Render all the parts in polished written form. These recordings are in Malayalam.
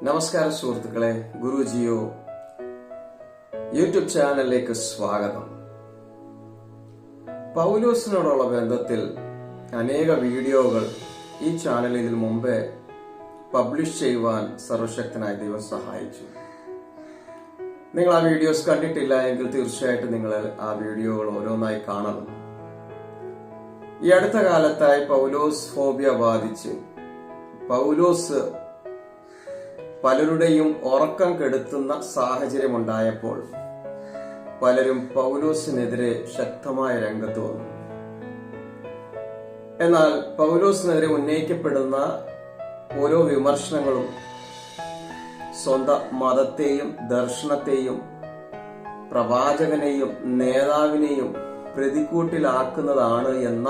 നമസ്കാരം സുഹൃത്തുക്കളെ, ഗുരുജിയോ യൂട്യൂബ് ചാനലിലേക്ക് സ്വാഗതം. പൗലോസിനോടുള്ള ബന്ധത്തിൽ അനേക വീഡിയോകൾ ഈ ചാനലിൽ ഇതിനു മുമ്പേ പബ്ലിഷ് ചെയ്യുവാൻ സർവശക്തനായ ദൈവം സഹായിച്ചു. നിങ്ങൾ ആ വീഡിയോസ് കണ്ടിട്ടില്ല എങ്കിൽ തീർച്ചയായിട്ടും നിങ്ങൾ ആ വീഡിയോകൾ ഓരോന്നായി കാണണം. ഈ അടുത്ത കാലത്തായി പൗലോസ് ഫോബിയ ബാധിച്ച് പൗലോസ് പലരുടെയും ഉറക്കം കെടുത്തുന്ന സാഹചര്യമുണ്ടായപ്പോൾ പലരും പൗലോസിനെതിരെ ശക്തമായ രംഗത്ത് വന്നു. എന്നാൽ പൗലോസിനെതിരെ ഉന്നയിക്കപ്പെടുന്ന ഓരോ വിമർശനങ്ങളും സ്വന്തം മതത്തെയും ദർശനത്തെയും പ്രവാചകനെയും നേതാവിനെയും പ്രതിക്കൂട്ടിലാക്കുന്നതാണ് എന്ന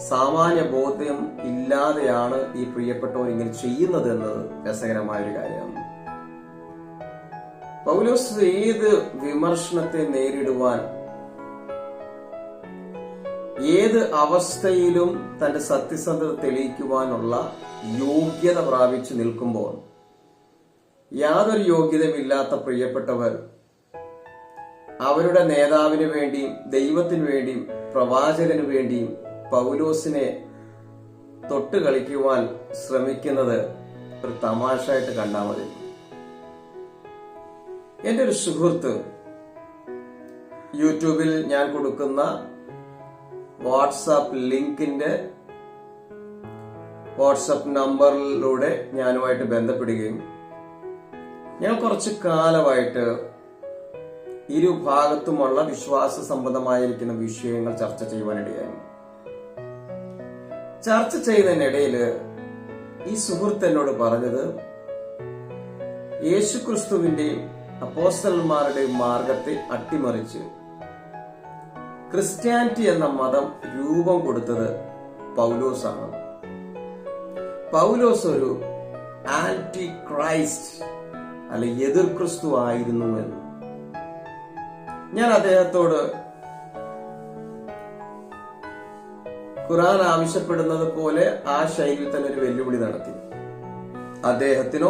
സാമാന്യ ബോധ്യം ഇല്ലാതെയാണ് ഈ പ്രിയപ്പെട്ടവർ ഇങ്ങനെ ചെയ്യുന്നത് എന്നത് രസകരമായൊരു കാര്യമാണ്. പൗലോസ് ഏത് വിമർശനത്തെ നേരിടുവാൻ, ഏത് അവസ്ഥയിലും തന്റെ സത്യസന്ധത തെളിയിക്കുവാനുള്ള യോഗ്യത പ്രാപിച്ചു നിൽക്കുമ്പോൾ യാതൊരു യോഗ്യതയുമില്ലാത്ത പ്രിയപ്പെട്ടവർ അവരുടെ നേതാവിന് വേണ്ടിയും ദൈവത്തിനു വേണ്ടിയും പ്രവാചകന് വേണ്ടിയും പൗലോസിനെ തൊട്ട് കളിക്കുവാൻ ശ്രമിക്കുന്നത് ഒരു തമാശയായിട്ട് കണ്ടാൽ മതി. എന്റെ ഒരു സുഹൃത്ത് യൂട്യൂബിൽ ഞാൻ കൊടുക്കുന്ന വാട്സാപ്പ് ലിങ്കിന്റെ വാട്സാപ്പ് നമ്പറിലൂടെ ഞാനുമായിട്ട് ബന്ധപ്പെടുകയും ഞാൻ കുറച്ചു കാലമായിട്ട് ഇരുഭാഗത്തുമുള്ള വിശ്വാസ സംബന്ധമായിരിക്കുന്ന വിഷയങ്ങൾ ചർച്ച ചെയ്യുവാനിടയായി. ചർച്ച ചെയ്യുന്നതിനിടയിൽ ഈ സുഹൃത്ത് എന്നോട് പറഞ്ഞത്, യേശുക്രിസ്തുവിന്റെയും അപ്പോസ്തലന്മാരുടെയും മാർഗത്തെ അട്ടിമറിച്ച് ക്രിസ്ത്യാനിറ്റി എന്ന മതം രൂപം കൊടുത്തത് പൗലോസാണ്. പൗലോസ് ഒരു ആന്റി ക്രൈസ്റ്റ് അല്ലെ എതിർ ക്രിസ്തു ആയിരുന്നു എന്ന്. ഞാൻ അദ്ദേഹത്തോട് ഖുർആൻ ആവശ്യപ്പെടുന്നത് പോലെ ആ ശൈലിയിൽ തന്നെ ഒരു വെല്ലുവിളി നടത്തി. അദ്ദേഹത്തിനോ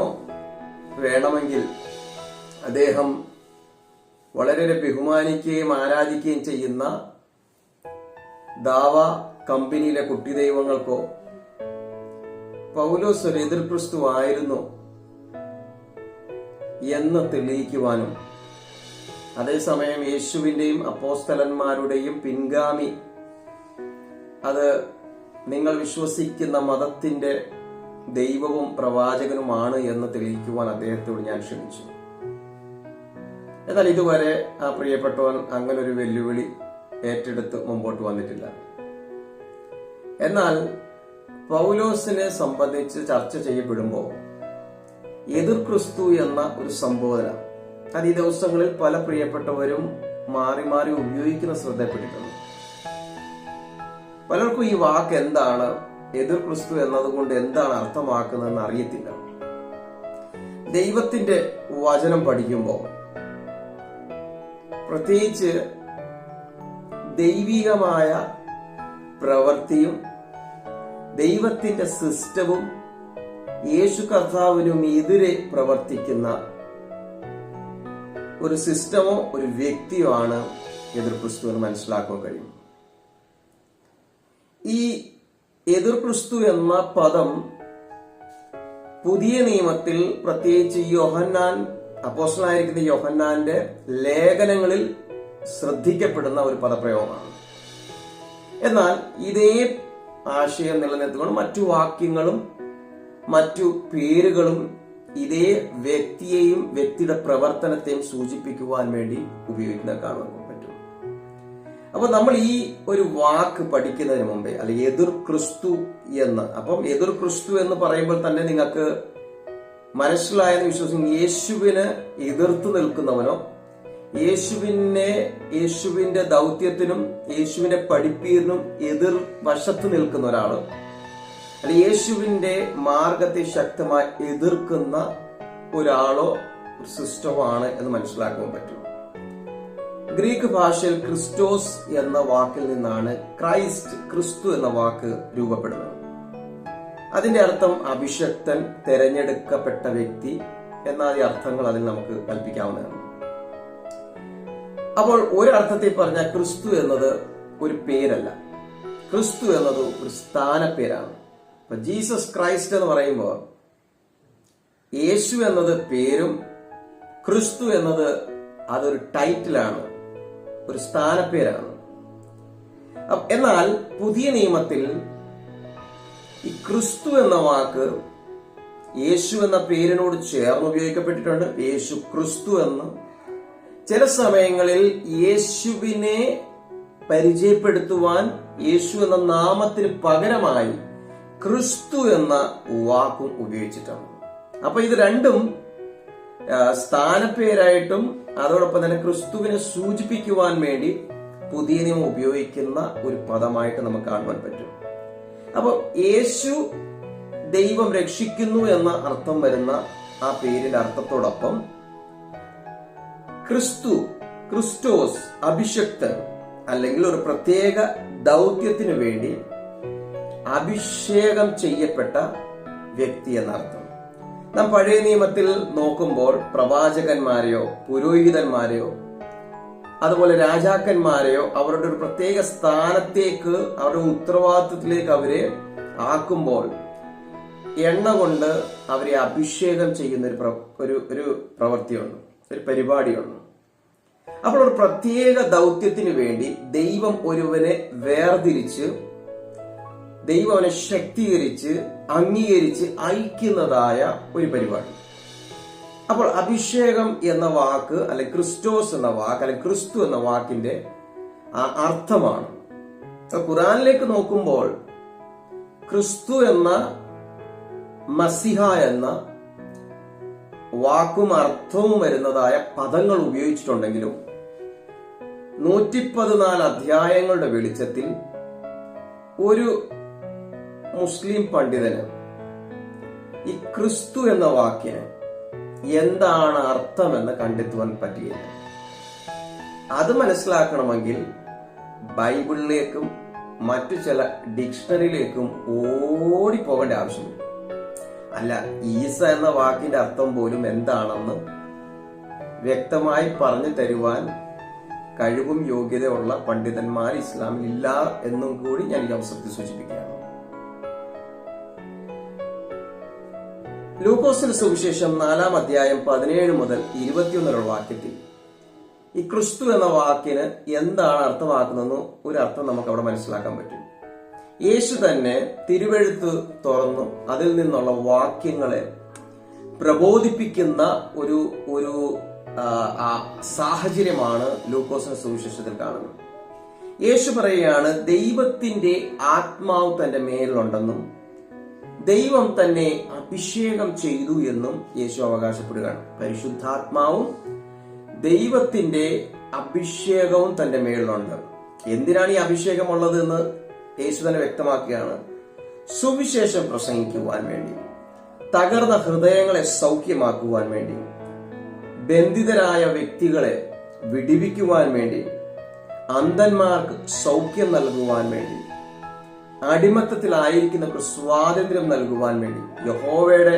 വേണമെങ്കിൽ അദ്ദേഹം വളരെ ബഹുമാനിക്കുകയും ആരാധിക്കുകയും ചെയ്യുന്ന ദാവ കമ്പനിയിലെ കുട്ടി ദൈവങ്ങൾക്കോ പൗലോസ് ഒരു എതിർ ക്രിസ്തു ആയിരുന്നു എന്ന് തെളിയിക്കുവാനും, അതേസമയം യേശുവിന്റെയും അപ്പോസ്തലന്മാരുടെയും പിൻഗാമി, അത് നിങ്ങൾ വിശ്വസിക്കുന്ന മതത്തിന്റെ ദൈവവും പ്രവാചകനുമാണ് എന്ന് തെളിയിക്കുവാൻ അദ്ദേഹത്തോട് ഞാൻ ശ്രമിച്ചു. എന്നാൽ ഇതുവരെ ആ പ്രിയപ്പെട്ടവൻ അങ്ങനെ ഒരു വെല്ലുവിളി ഏറ്റെടുത്ത് മുമ്പോട്ട് വന്നിട്ടില്ല. എന്നാൽ പൗലോസിനെ സംബന്ധിച്ച് ചർച്ച ചെയ്യപ്പെടുമ്പോൾ എതിർ ക്രിസ്തു എന്ന ഒരു സംബോധന അത് ഈ ദിവസങ്ങളിൽ പല പ്രിയപ്പെട്ടവരും മാറി മാറി ഉപയോഗിക്കുന്ന ശ്രദ്ധപ്പെട്ടിട്ടുണ്ട്. പലർക്കും ഈ വാക്ക് എന്താണ്, എതിർ ക്രിസ്തു എന്നതുകൊണ്ട് എന്താണ് അർത്ഥമാക്കുന്നതെന്ന് അറിയത്തില്ല. ദൈവത്തിന്റെ വചനം പഠിക്കുമ്പോൾ പ്രത്യേകിച്ച് ദൈവികമായ പ്രവൃത്തിയും ദൈവത്തിന്റെ സിസ്റ്റവും യേശു കർത്താവിനും എതിരെ പ്രവർത്തിക്കുന്ന ഒരു സിസ്റ്റമോ ഒരു വ്യക്തിയോ ആണ് എതിർ ക്രിസ്തു എന്ന് മനസ്സിലാക്കാൻ കഴിയും. ഈ എതിർ ക്രിസ്തു എന്ന പദം പുതിയ നിയമത്തിൽ പ്രത്യേകിച്ച് യോഹന്നാൻ, അപ്പോസ്തലനായിരിക്കുന്ന യോഹന്നാന്റെ ലേഖനങ്ങളിൽ ശ്രദ്ധിക്കപ്പെടുന്ന ഒരു പദപ്രയോഗമാണ്. എന്നാൽ ഇതേ ആശയം നിലനിർത്തുകൊണ്ട് മറ്റു വാക്യങ്ങളും മറ്റു പേരുകളും ഇതേ വ്യക്തിയെയും വ്യക്തിയുടെ പ്രവർത്തനത്തെയും സൂചിപ്പിക്കുവാൻ വേണ്ടി ഉപയോഗിക്കുന്ന കാണാൻ പറ്റും. അപ്പൊ നമ്മൾ ഈ ഒരു വാക്ക് പഠിക്കുന്നതിന് മുമ്പേ അല്ലെങ്കിൽ എതിർ ക്രിസ്തു എന്ന്, അപ്പം എതിർ ക്രിസ്തു എന്ന് പറയുമ്പോൾ തന്നെ നിങ്ങൾക്ക് മനസ്സിലായെന്ന് വിശ്വസിക്കും. യേശുവിന് എതിർത്ത് നിൽക്കുന്നവനോ യേശുവിന്റെ ദൗത്യത്തിനും യേശുവിന്റെ പഠിപ്പീരിനും എതിർ വശത്ത് നിൽക്കുന്ന ഒരാള്, അല്ലെ യേശുവിന്റെ മാർഗത്തെ ശക്തമായി എതിർക്കുന്ന ഒരാളോ ഒരു സിസ്റ്റമോ ആണ് എന്ന് മനസ്സിലാക്കാൻ പറ്റും. ഗ്രീക്ക് ഭാഷയിൽ ക്രിസ്റ്റോസ് എന്ന വാക്കിൽ നിന്നാണ് ക്രൈസ്റ്റ്, ക്രിസ്തു എന്ന വാക്ക് രൂപപ്പെടുന്നത്. അതിന്റെ അർത്ഥം അഭിഷക്തൻ, തെരഞ്ഞെടുക്കപ്പെട്ട വ്യക്തി എന്നാദി അർത്ഥങ്ങൾ അതിൽ നമുക്ക് കൽപ്പിക്കാവുന്നതാണ്. അപ്പോൾ ഒരർത്ഥത്തിൽ പറഞ്ഞാൽ ക്രിസ്തു എന്നത് ഒരു പേരല്ല, ക്രിസ്തു എന്നത് ഒരു സ്ഥാനപ്പേരാണ്. ഇപ്പൊ ജീസസ് ക്രൈസ്റ്റ് എന്ന് പറയുമ്പോൾ യേശു എന്നത് പേരും ക്രിസ്തു എന്നത് അതൊരു ടൈറ്റിലാണ്, ഒരു സ്ഥാനപ്പേരാണ്. എന്നാൽ പുതിയ നിയമത്തിൽ ഈ ക്രിസ്തു എന്ന വാക്ക് യേശു എന്ന പേരിനോട് ചേർന്ന് ഉപയോഗിക്കപ്പെട്ടിട്ടുണ്ട്. യേശു ക്രിസ്തു എന്ന് ചില സമയങ്ങളിൽ യേശുവിനെ പരിചയപ്പെടുത്തുവാൻ യേശു എന്ന നാമത്തിന് പകരമായി ക്രിസ്തു എന്ന വാക്കും ഉപയോഗിച്ചിട്ടുണ്ട്. അപ്പൊ ഇത് രണ്ടും സ്ഥാനപ്പേരായിട്ടും അതോടൊപ്പം തന്നെ ക്രിസ്തുവിനെ സൂചിപ്പിക്കുവാൻ വേണ്ടി പുതിയ നിയമം ഉപയോഗിക്കുന്ന ഒരു പദമായിട്ട് നമുക്ക് കാണുവാൻ പറ്റും. അപ്പൊ യേശു ദൈവം രക്ഷിക്കുന്നു എന്ന അർത്ഥം വരുന്ന ആ പേരിന്റെ അർത്ഥത്തോടൊപ്പം ക്രിസ്തു, ക്രിസ്റ്റോസ്, അഭിഷക്തൻ അല്ലെങ്കിൽ ഒരു പ്രത്യേക ദൗത്യത്തിനു വേണ്ടി അഭിഷേകം ചെയ്യപ്പെട്ട വ്യക്തി എന്നർത്ഥം. നാം പഴയ നിയമത്തിൽ നോക്കുമ്പോൾ പ്രവാചകന്മാരെയോ പുരോഹിതന്മാരെയോ അതുപോലെ രാജാക്കന്മാരെയോ അവരുടെ ഒരു പ്രത്യേക സ്ഥാനത്തേക്ക്, അവരുടെ ഉത്തരവാദിത്വത്തിലേക്ക് അവരെ ആക്കുമ്പോൾ എണ്ണ കൊണ്ട് അവരെ അഭിഷേകം ചെയ്യുന്ന ഒരു പ്രവൃത്തിയുണ്ട്, ഒരു പരിപാടിയുണ്ട്. അപ്പോൾ ഒരു പ്രത്യേക ദൗത്യത്തിന് വേണ്ടി ദൈവം ഒരുവനെ വേർതിരിച്ച്, ദൈവം അവനെ ശക്തീകരിച്ച്, അംഗീകരിച്ച് അയക്കുന്നതായ ഒരു പരിപാടി. അപ്പോൾ അഭിഷേകം എന്ന വാക്ക് അല്ലെങ്കിൽ ക്രിസ്റ്റോസ് എന്ന വാക്ക് അല്ലെങ്കിൽ ക്രിസ്തു എന്ന വാക്കിന്റെ അർത്ഥമാണ്. ഖുറാനിലേക്ക് നോക്കുമ്പോൾ ക്രിസ്തു എന്ന, മസിഹ എന്ന വാക്കും അർത്ഥവും വരുന്നതായ പദങ്ങൾ ഉപയോഗിച്ചിട്ടുണ്ടെങ്കിലും 114 അധ്യായങ്ങളുടെ വെളിച്ചത്തിൽ ഒരു മുസ്ലിം പണ്ഡിതന് ഈ ക്രിസ്തു എന്ന വാക്കിന് എന്താണ് അർത്ഥമെന്ന് കണ്ടെത്തുവാൻ പറ്റിയില്ല. അത് മനസ്സിലാക്കണമെങ്കിൽ ബൈബിളിലേക്കും മറ്റു ചില ഡിക്ഷണറിയിലേക്കും ഓടിപ്പോകേണ്ട ആവശ്യമില്ല. അല്ല, ഈസ എന്ന വാക്കിന്റെ അർത്ഥം പോലും എന്താണെന്ന് വ്യക്തമായി പറഞ്ഞു തരുവാൻ കഴിവും യോഗ്യതയുള്ള പണ്ഡിതന്മാർ ഇസ്ലാമിൽ ഇല്ല എന്നും കൂടി ഞാൻ ഈ അവസരത്തിൽ സൂചിപ്പിക്കുകയാണ്. ലൂക്കോസിന്റെ സുവിശേഷം 4-ാം അധ്യായം 17 മുതൽ 21 വാക്യത്തിൽ ഈ ക്രിസ്തു എന്ന വാക്കിന് എന്താണ് അർത്ഥമാക്കുന്നതെന്ന് ഒരു അർത്ഥം നമുക്ക് അവിടെ മനസ്സിലാക്കാൻ പറ്റും. യേശു തന്നെ തിരുവെഴുത്ത് തുറന്നു അതിൽ നിന്നുള്ള വാക്യങ്ങളെ പ്രബോധിപ്പിക്കുന്ന ഒരു സാഹചര്യമാണ് ലൂക്കോസിന്റെ സുവിശേഷത്തിൽ കാണുന്നത്. യേശു പറയുകയാണ്, ദൈവത്തിന്റെ ആത്മാവ് തന്റെ മേലുണ്ടെന്നും ദൈവം തന്നെ അഭിഷേകം ചെയ്തു എന്നും യേശു അവകാശപ്പെടുകയാണ്. പരിശുദ്ധാത്മാവും ദൈവത്തിന്റെ അഭിഷേകവും തന്റെ മേളിലുണ്ട്. എന്തിനാണ് ഈ അഭിഷേകം ഉള്ളത് എന്ന് യേശു തന്നെ വ്യക്തമാക്കുകയാണ്. സുവിശേഷം പ്രസംഗിക്കുവാൻ വേണ്ടി, തകർന്ന ഹൃദയങ്ങളെ സൗഖ്യമാക്കുവാൻ വേണ്ടി, ബന്ധിതരായ വ്യക്തികളെ വിടിവിക്കുവാൻ വേണ്ടി, അന്ധന്മാർക്ക് സൗഖ്യം നൽകുവാൻ വേണ്ടി, അടിമത്തത്തിലായിരിക്കുന്നവർക്ക് സ്വാതന്ത്ര്യം നൽകുവാൻ വേണ്ടി, യഹോവയുടെ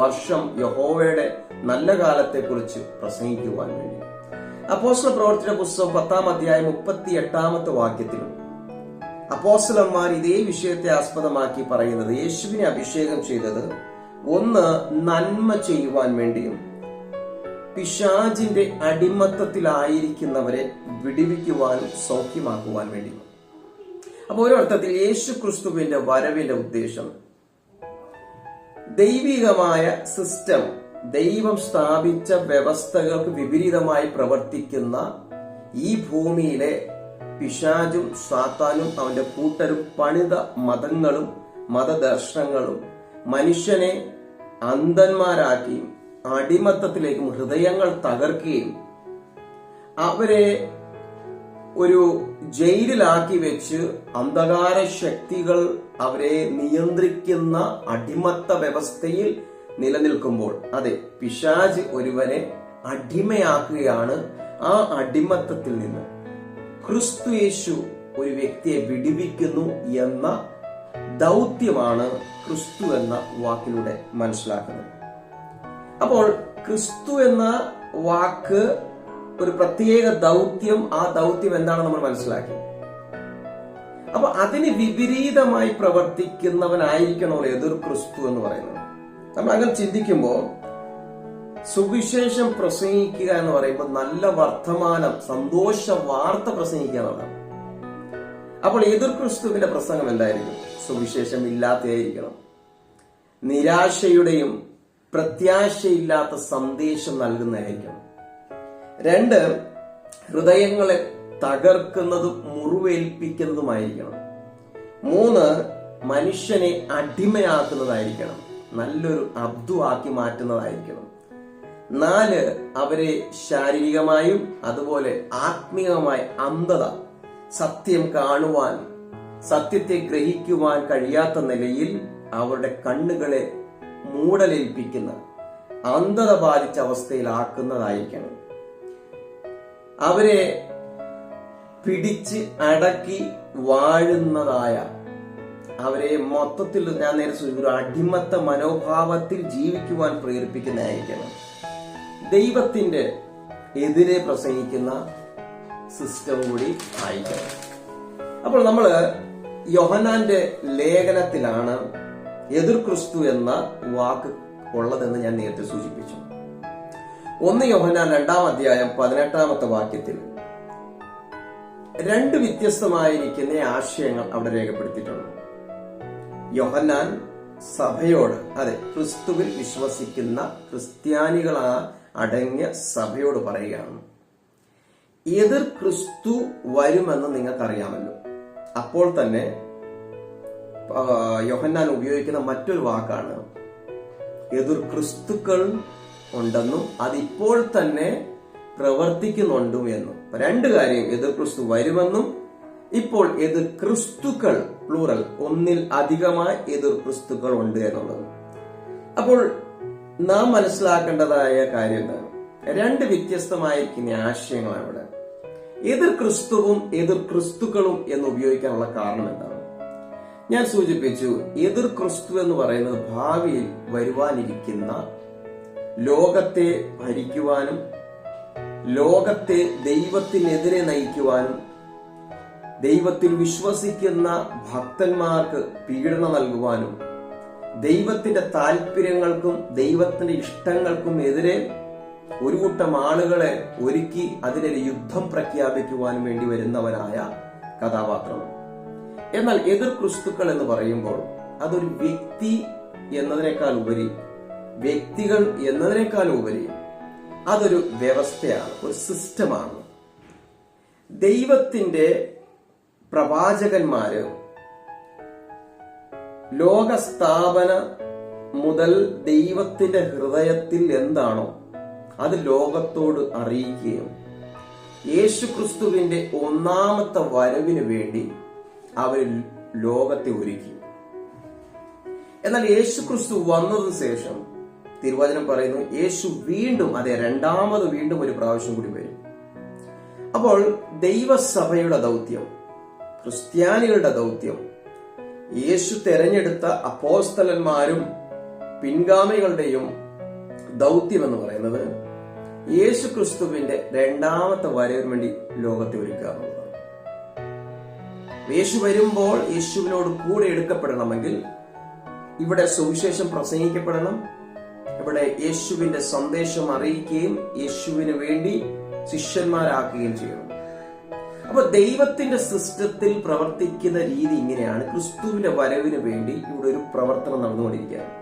വർഷം, യഹോവയുടെ നല്ല കാലത്തെക്കുറിച്ച് പ്രസംഗിക്കുവാൻ വേണ്ടി. അപ്പോസ്തല പ്രവൃത്തിയുടെ പുസ്തകം 10-ാം അധ്യായം 38-ാമത്തെ വാക്യത്തിലും അപ്പോസ്തലന്മാർ ഇതേ വിഷയത്തെ ആസ്പദമാക്കി പറയുന്നത്, യേശുവിനെ അഭിഷേകം ചെയ്തത് ഒന്ന് നന്മ ചെയ്യുവാൻ വേണ്ടിയും പിശാചിന്റെ അടിമത്തത്തിലായിരിക്കുന്നവരെ വിടിവിക്കുവാനും സൗഖ്യമാക്കുവാൻ വേണ്ടിയും. അപ്പൊ ഒരർത്ഥത്തിൽ യേശു ക്രിസ്തുവിന്റെ വരവിന്റെ ഉദ്ദേശം ദൈവികമായ സിസ്റ്റം, ദൈവം സ്ഥാപിച്ച വ്യവസ്ഥകൾക്ക് വിപരീതമായി പ്രവർത്തിക്കുന്ന ഈ ഭൂമിയിലെ പിശാചും സാത്താനും അവന്റെ കൂട്ടരും പണിത മതങ്ങളും മതദർശനങ്ങളും മനുഷ്യനെ അന്ധന്മാരാക്കി അടിമത്തത്തിലേക്കും ഹൃദയങ്ങൾ തകർക്കുകയും അവരെ ഒരു ജയിലിലാക്കി വെച്ച് അന്ധകാര ശക്തികൾ അവരെ നിയന്ത്രിക്കുന്ന അടിമത്ത വ്യവസ്ഥയിൽ നിലനിൽക്കുമ്പോൾ, അതെ, പിശാച് ഒരുവനെ അടിമയാക്കുകയാണ്. ആ അടിമത്തത്തിൽ നിന്ന് ക്രിസ്തു യേശു ഒരു വ്യക്തിയെ വിടിവിക്കുന്നു എന്ന ദൗത്യമാണ് ക്രിസ്തു എന്ന വാക്കിലൂടെ മനസ്സിലാക്കുന്നത്. അപ്പോൾ ക്രിസ്തു എന്ന വാക്ക് ഒരു പ്രത്യേക ദൗത്യം, ആ ദൗത്യം എന്താണെന്ന് നമ്മൾ മനസ്സിലാക്കി. അപ്പൊ അതിന് വിപരീതമായി പ്രവർത്തിക്കുന്നവനായിരിക്കണമല്ലോ എതിർ ക്രിസ്തു എന്ന് പറയുന്നത്. നമ്മൾ അങ്ങനെ ചിന്തിക്കുമ്പോൾ സുവിശേഷം പ്രസംഗിക്കുക എന്ന് പറയുമ്പോൾ നല്ല വർത്തമാനം, സന്തോഷ വാർത്ത പ്രസംഗിക്കുക എന്നുള്ളതാണ്. അപ്പോൾ എതിർ ക്രിസ്തുവിന്റെ പ്രസംഗം എന്തായിരിക്കും? സുവിശേഷം ഇല്ലാത്തതായിരിക്കണം. നിരാശയുടെയും പ്രത്യാശയില്ലാത്ത സന്ദേശം നൽകുന്നതായിരിക്കണം. 2, ഹൃദയങ്ങളെ തകർക്കുന്നതും മുറിവേൽപ്പിക്കുന്നതുമായിരിക്കണം. 3, മനുഷ്യനെ അടിമയാക്കുന്നതായിരിക്കണം, നല്ലൊരു അബ്ദുവാക്കി മാറ്റുന്നതായിരിക്കണം. 4, അവരെ ശാരീരികമായും അതുപോലെ ആത്മീയമായ അന്ധത, സത്യം കാണുവാൻ, സത്യത്തെ ഗ്രഹിക്കുവാൻ കഴിയാത്ത നിലയിൽ അവരുടെ കണ്ണുകളെ മൂടലേൽപ്പിക്കുന്ന, അന്ധത ബാധിച്ച അവസ്ഥയിലാക്കുന്നതായിരിക്കണം. അവരെ പിടിച്ച് അടക്കി വാഴുന്നതായ, അവരെ മൊത്തത്തിൽ ഞാൻ നേരെ ഒരു അടിമത്ത മനോഭാവത്തിൽ ജീവിക്കുവാൻ പ്രേരിപ്പിക്കുന്നതായിരിക്കണം. ദൈവത്തിന്റെ എതിരെ പ്രസംഗിക്കുന്ന സിസ്റ്റം കൂടി ആയിരിക്കണം. അപ്പോൾ നമ്മള് യോഹന്നാന്റെ ലേഖനത്തിലാണ് എതിർ ക്രിസ്തു എന്ന വാക്ക് ഉള്ളതെന്ന് ഞാൻ നേരത്തെ സൂചിപ്പിച്ചു. 1 യോഹന്നാൻ 2-ാം അധ്യായം 18-ാമത്തെ വാക്യത്തിൽ 2 വ്യത്യസ്തമായിരിക്കുന്ന ആശയങ്ങൾ അവിടെ രേഖപ്പെടുത്തിയിട്ടുണ്ട്. യോഹന്നാൻ സഭയോട്, അതെ, ക്രിസ്തുവിൽ വിശ്വസിക്കുന്ന ക്രിസ്ത്യാനികളാ അടങ്ങിയ സഭയോട് പറയുകയാണ്, എതിർ ക്രിസ്തു വരുമെന്ന് നിങ്ങൾക്കറിയാമല്ലോ. അപ്പോൾ തന്നെ യോഹന്നാൻ ഉപയോഗിക്കുന്ന മറ്റൊരു വാക്കാണ് എതിർ ക്രിസ്തുക്കൾ ഉണ്ടെന്നും അതിപ്പോൾ തന്നെ പ്രവർത്തിക്കുന്നുണ്ടും എന്നും. 2 കാര്യം, എതിർ ക്രിസ്തു വരുമെന്നും ഇപ്പോൾ എതിർ ക്രിസ്തുക്കൾ പ്ലൂറൽ, ഒന്നിൽ അധികമായി എതിർ ക്രിസ്തുക്കൾ ഉണ്ട് എന്നുള്ളത്. അപ്പോൾ നാം മനസ്സിലാക്കേണ്ടതായ കാര്യം എന്താണ്? 2 വ്യത്യസ്തമായിരിക്കുന്ന ആശയങ്ങളാണ് ഇവിടെ. എതിർ ക്രിസ്തുവും എതിർ ക്രിസ്തുക്കളും എന്ന് ഉപയോഗിക്കാനുള്ള കാരണം എന്താണ്? ഞാൻ സൂചിപ്പിച്ചു, എതിർ ക്രിസ്തു എന്ന് പറയുന്നത് ഭാവിയിൽ വരുവാനിരിക്കുന്ന ലോകത്തെ ഭരിക്കുവാനും ലോകത്തെ ദൈവത്തിനെതിരെ നയിക്കുവാനും ദൈവത്തിൽ വിശ്വസിക്കുന്ന ഭക്തന്മാർക്ക് പീഡനം നൽകുവാനും ദൈവത്തിന്റെ താല്പര്യങ്ങൾക്കും ദൈവത്തിന്റെ ഇഷ്ടങ്ങൾക്കും എതിരെ ഒരു കൂട്ടം ആളുകളെ ഒരുക്കി അതിനൊരു യുദ്ധം പ്രഖ്യാപിക്കുവാനും വേണ്ടി വരുന്നവനായ കഥാപാത്രമാണ്. എന്നാൽ എതിർ ക്രിസ്തുക്കൾ എന്ന് പറയുമ്പോൾ അതൊരു വ്യക്തി എന്നതിനേക്കാൾ ഉപരി, വ്യക്തികൾ എന്നതിനേക്കാൾ ഉപരി അതൊരു വ്യവസ്ഥയാണ്, ഒരു സിസ്റ്റമാണ്. ദൈവത്തിന്റെ പ്രവാചകന്മാര് ലോകസ്ഥാപന മുതൽ ദൈവത്തിന്റെ ഹൃദയത്തിൽ എന്താണോ അത് ലോകത്തോട് അറിയിക്കുകയും യേശുക്രിസ്തുവിന്റെ 1-ാമത്തെ വരവിന് വേണ്ടി അവർ ലോകത്തെ ഒരുക്കി. എന്നാൽ യേശുക്രിസ്തു വന്നതിന് ശേഷം തിരുവചനം പറയുന്നു, യേശു വീണ്ടും, അതെ, 2-ാമത് വീണ്ടും ഒരു പ്രാവശ്യം കൂടി വരും. അപ്പോൾ ദൈവസഭയുടെ ദൗത്യം, ക്രിസ്ത്യാനികളുടെ ദൗത്യം, യേശു തെരഞ്ഞെടുത്ത അപ്പോസ്തലന്മാരും പിൻഗാമികളുടെയും ദൗത്യം എന്ന് പറയുന്നത് യേശു ക്രിസ്തുവിന്റെ 2-ാമത്തെ വരവിന് വേണ്ടി ലോകത്തെ ഒരുക്കുക എന്നുള്ളതാണ്. യേശു വരുമ്പോൾ യേശുവിനോട് കൂടെ എടുക്കപ്പെടണമെങ്കിൽ ഇവിടെ സുവിശേഷം പ്രസംഗിക്കപ്പെടണം, ഇവിടെ യേശുവിന്റെ സന്ദേശം അറിയിക്കുകയും യേശുവിന് വേണ്ടി ശിഷ്യന്മാരാക്കുകയും ചെയ്യണം. അപ്പൊ ദൈവത്തിന്റെ സിസ്റ്റത്തിൽ പ്രവർത്തിക്കുന്ന രീതി ഇങ്ങനെയാണ്. ക്രിസ്തുവിന്റെ വരവിന് വേണ്ടി ഇവിടെ ഒരു പ്രവർത്തനം നടന്നുകൊണ്ടിരിക്കുകയാണ്.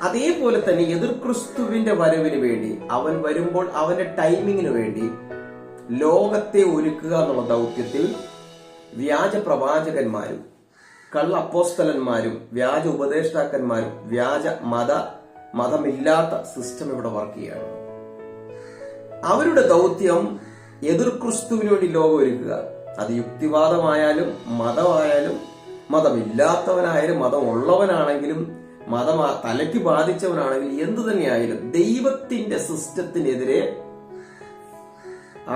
അതേപോലെ തന്നെ എതിർ ക്രിസ്തുവിന്റെ വരവിന് വേണ്ടി, അവൻ വരുമ്പോൾ അവന്റെ ടൈമിങ്ങിന് വേണ്ടി ലോകത്തെ ഒരുക്കുക എന്നുള്ള ദൗത്യത്തിൽ വ്യാജ പ്രവാചകന്മാരും കള്ള അപ്പോസ്തലന്മാരും വ്യാജ ഉപദേഷ്ടാക്കന്മാരും വ്യാജ മതമില്ലാത്ത സിസ്റ്റം ഇവിടെ വർക്ക് ചെയ്യുകയാണ്. അവരുടെ ദൗത്യം എതിർ ക്രിസ്തുവിന് വേണ്ടി ലോകം ഒരുക്കുക. അത് യുക്തിവാദമായാലും മതമായാലും മതമില്ലാത്തവനായാലും മതമുള്ളവനാണെങ്കിലും മതം തലയ്ക്ക് ബാധിച്ചവനാണെങ്കിലും എന്തു തന്നെയായാലും ദൈവത്തിന്റെ സിസ്റ്റത്തിനെതിരെ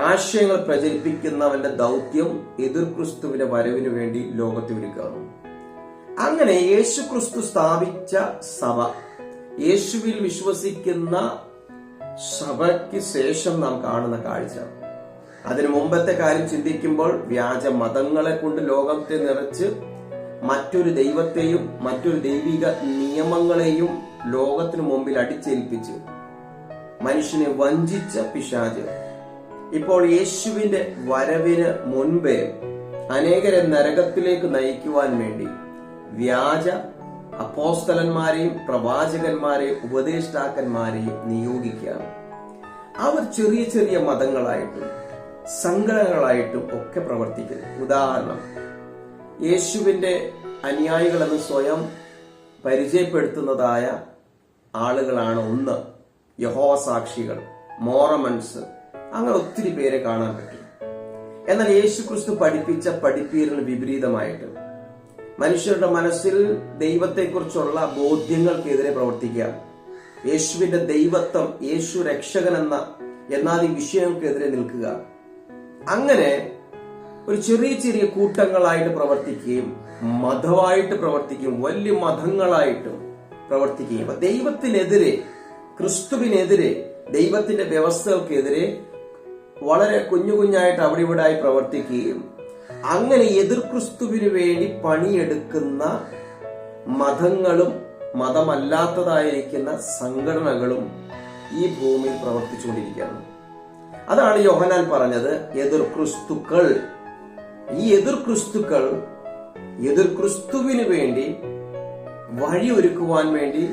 ആശയങ്ങൾ പ്രചരിപ്പിക്കുന്നവന്റെ ദൗത്യം എതിർ ക്രിസ്തുവിന്റെ വരവിന് വേണ്ടി ലോകത്തെ ഒരുക്കുകയാണ്. അങ്ങനെ യേശു ക്രിസ്തു സ്ഥാപിച്ച സഭ, യേശുവിൽ വിശ്വസിക്കുന്ന സഭയ്ക്ക് ശേഷം നാം കാണുന്ന കാഴ്ച, അതിനു മുമ്പത്തെ കാര്യം ചിന്തിക്കുമ്പോൾ വ്യാജ മതങ്ങളെ കൊണ്ട് ലോകത്തെ നിറച്ച് മറ്റൊരു ദൈവത്തെയും മറ്റൊരു ദൈവിക നിയമങ്ങളെയും ലോകത്തിനു മുമ്പിൽ അടിച്ചേൽപ്പിച്ച് മനുഷ്യനെ വഞ്ചിച്ച പിശാച് ഇപ്പോൾ യേശുവിന്റെ വരവിന് മുൻപേ അനേകരെ നരകത്തിലേക്ക് നയിക്കുവാൻ വേണ്ടി വ്യാജ അപ്പോസ്തലന്മാരെയും പ്രവാചകന്മാരെയും ഉപദേഷ്ടാക്കന്മാരെയും നിയോഗിക്കുകയാണ്. അവർ ചെറിയ ചെറിയ മതങ്ങളായിട്ടും സംഘടനകളായിട്ടും ഒക്കെ പ്രവർത്തിക്കുന്നു. ഉദാഹരണം, യേശുവിന്റെ അനുയായികളെന്ന് സ്വയം പരിചയപ്പെടുത്തുന്നതായ ആളുകളാണ് ഒന്ന് യഹോവ സാക്ഷികൾ, മോറമൻസ്, അങ്ങനെ ഒത്തിരി പേരെ കാണാൻ പറ്റും. എന്നാൽ യേശു ക്രിസ്തു പഠിപ്പിച്ച പഠിപ്പീരിന് വിപരീതമായിട്ട് മനുഷ്യരുടെ മനസ്സിൽ ദൈവത്തെക്കുറിച്ചുള്ള ബോധ്യങ്ങൾക്കെതിരെ പ്രവർത്തിക്കുക, യേശുവിന്റെ ദൈവത്വം, യേശു രക്ഷകൻ എന്നാൽ ഈ വിഷയങ്ങൾക്കെതിരെ നിൽക്കുക, അങ്ങനെ ഒരു ചെറിയ ചെറിയ കൂട്ടങ്ങളായിട്ട് പ്രവർത്തിക്കുകയും മതമായിട്ട് പ്രവർത്തിക്കുകയും വലിയ മതങ്ങളായിട്ടും പ്രവർത്തിക്കുകയും അപ്പൊ ദൈവത്തിനെതിരെ, ക്രിസ്തുവിനെതിരെ, ദൈവത്തിന്റെ വ്യവസ്ഥകൾക്കെതിരെ വളരെ കുഞ്ഞു കുഞ്ഞായിട്ട് അവിടെ ഇവിടായി പ്രവർത്തിക്കുകയും അങ്ങനെ എതിർ ക്രിസ്തുവിന് വേണ്ടി പണിയെടുക്കുന്ന മതങ്ങളും മതമല്ലാത്തതായിരിക്കുന്ന സംഘടനകളും ഈ ഭൂമിയിൽ പ്രവർത്തിച്ചുകൊണ്ടിരിക്കുകയാണ്. അതാണ് യോഹന്നാൻ പറഞ്ഞത് എതിർ ക്രിസ്തുക്കൾ. ഈ എതിർ ക്രിസ്തുക്കൾ എതിർ ക്രിസ്തുവിന് വേണ്ടി വഴിയൊരുക്കുവാൻ വേണ്ടി